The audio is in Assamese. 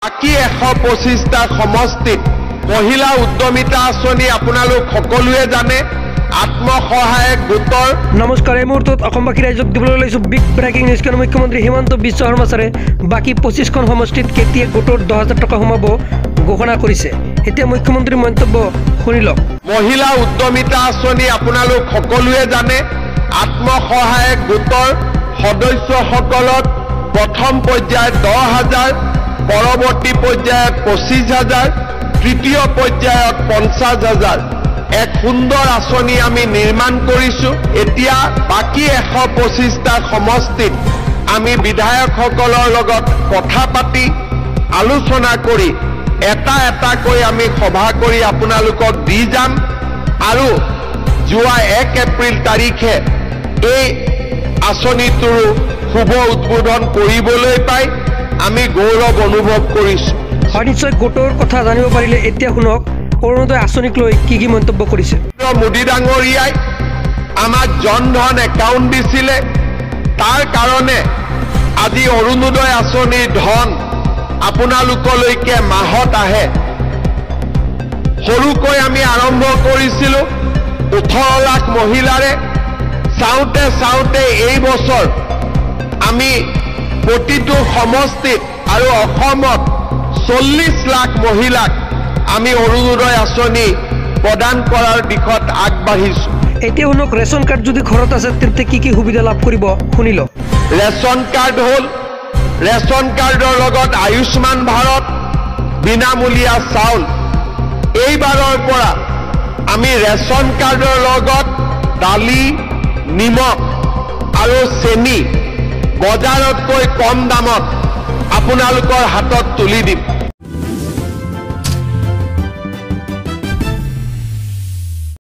বাকি 125টা সমষ্টিত মহিলা উদ্যমিতা আঁচনি আপোনালোক সকলোৱে জানে আত্মসহায়ক গোটৰ। নমস্কাৰ, এই মুহূৰ্তত অসমবাসী ৰাইজক দিবলৈ লৈছোঁ বিগ ব্ৰেকিং নিউজ। কাৰণ মুখ্যমন্ত্ৰী হিমন্ত বিশ্ব শৰ্মা ছাৰে বাকী 25খন সমষ্টিত কেতিয়া গোটৰ 10,000 টকা সোমাব ঘোষণা কৰিছে। এতিয়া মুখ্যমন্ত্ৰীৰ মন্তব্য শুনি লওক। মহিলা উদ্যমিতা আঁচনি আপোনালোক সকলোৱে জানে আত্মসহায়ক গোটৰ সদস্যসকলক প্ৰথম পৰ্যায়ত 10,000, পৰৱৰ্তী পৰ্যায়ত 25,000, তৃতীয় পৰ্যায়ত 50,000 এক সুন্দৰ আঁচনি আমি নিৰ্মাণ কৰিছোঁ। এতিয়া বাকী 125টা সমষ্টিত আমি বিধায়কসকলৰ লগত কথা পাতি আলোচনা কৰি এটা এটাকৈ আমি সভা কৰি আপোনালোকক দি যাম আৰু যোৱা 1 এপ্ৰিল তাৰিখে এই আঁচনিটোৰ শুভ উদ্বোধন কৰিবলৈ পাই আমি গৌৰৱ অনুভৱ কৰিছোঁ। হয়, নিশ্চয় গোটৰ কথা জানিব পাৰিলে এতিয়া শুনক অৰুণোদয় আঁচনিক লৈ কি মন্তব্য কৰিছে। মোদী ডাঙৰীয়াই আমাক জনধন একাউণ্ট দিছিলে, তাৰ কাৰণে আজি অৰুণোদয় আঁচনিৰ ধন আপোনালোকলৈকে মাহত আহে। সৰুকৈ আমি আৰম্ভ কৰিছিলোঁ 18 লাখ মহিলাৰে, চাওঁতে চাওঁতে এই বছৰ আমি প্ৰতিটো সমষ্টিত আৰু অসমত 40 লাখ মহিলাক আমি অৰুণোদয় আঁচনি প্ৰদান কৰাৰ দিশত আগবাঢ়িছোঁ। এতিয়া শুনক, ৰেচন কাৰ্ড যদি ঘৰত আছে তেন্তে কি সুবিধা লাভ কৰিব শুনি লওক। ৰেচন কাৰ্ড হ'ল, ৰেচন কাৰ্ডৰ লগত আয়ুষ্মান ভাৰত, বিনামূলীয়া চাউল। এইবাৰৰ পৰা আমি ৰেচন কাৰ্ডৰ লগত দালি, নিমখ আৰু চেনি বজাৰতকৈ কম দামত আপোনালোকৰ হাতত তুলি দিম।